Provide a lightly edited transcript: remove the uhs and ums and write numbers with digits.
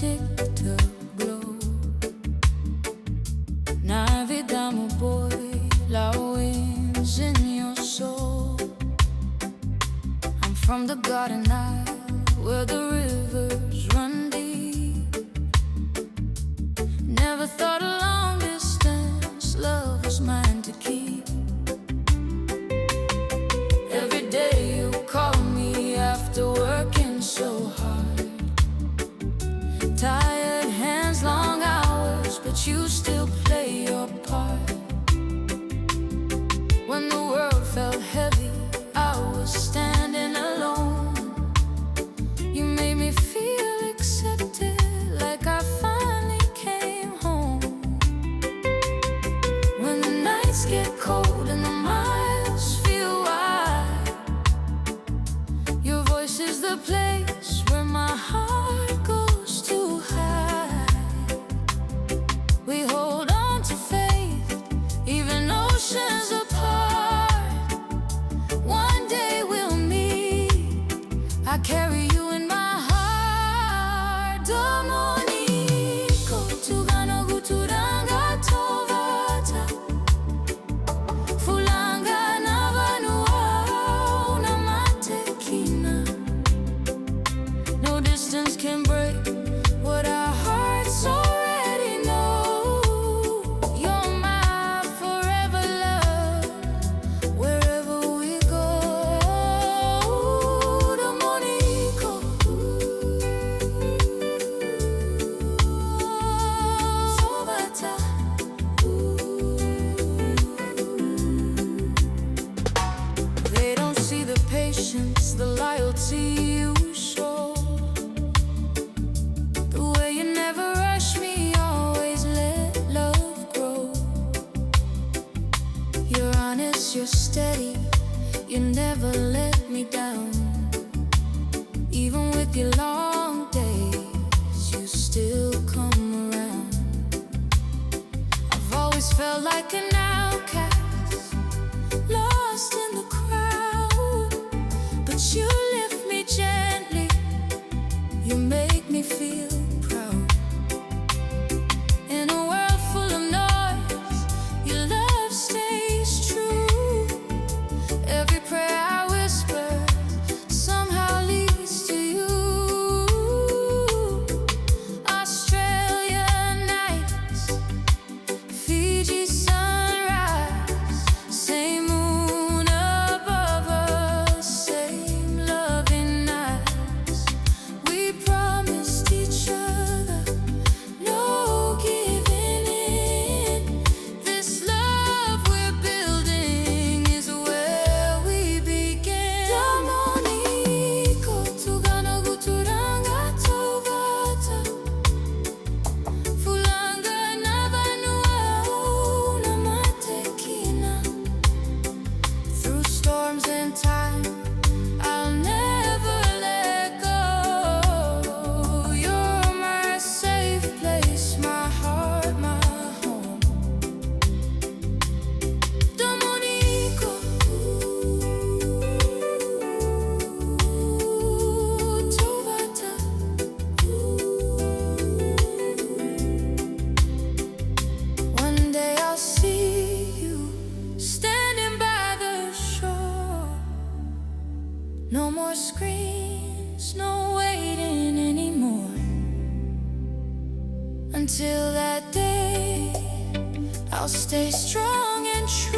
detector glow. Navigamos, boy, la winds in your soul. I'm from the garden isle where the rivers run deep. Never thought a long distance love was mine to keep. Every day you call me after working so hard. Tired hands, long hours, but you still play your part. When the world felt heavy, I was standing alone. You made me feel accepted, like I finally came home. When the nights get cold and the miles feel wide, your voice is the place where my heart goes to hide. We hold on to faith, even oceans apart. One day we'll meet, I carry you in my heart. Domoni, kutugano guturanga tovata. Fulanga na vanua na matekina. No distance can break what our hearts already know. You're my forever love, wherever we go. Domonico, Sovata. They don't see the patience, the loyalty you show. The way you never rush me, always let love grow. You're honest, you're steady, you never let me down. Even with your long days, you still come around. I've always felt like an outcast, lost in the crowd, but you lift me gently, you make me feel proud. In a world full of noise, your love stays true. Every prayer I whisper somehow leads to you. Australia nights, Fiji sunrise, same moon above us, same loving nights. We promised each other no giving in. This love we're building is where we begin. Domonico, tugano guturanga tovata. Fulanga na vanua na matekina. Through storms and time, I'll never let go. You're my safe place, my heart, my home. Domonico, Tovata. One day I'll see you standing by the shore. No more screens, no waiting anymore. Until that day, I'll stay strong and true.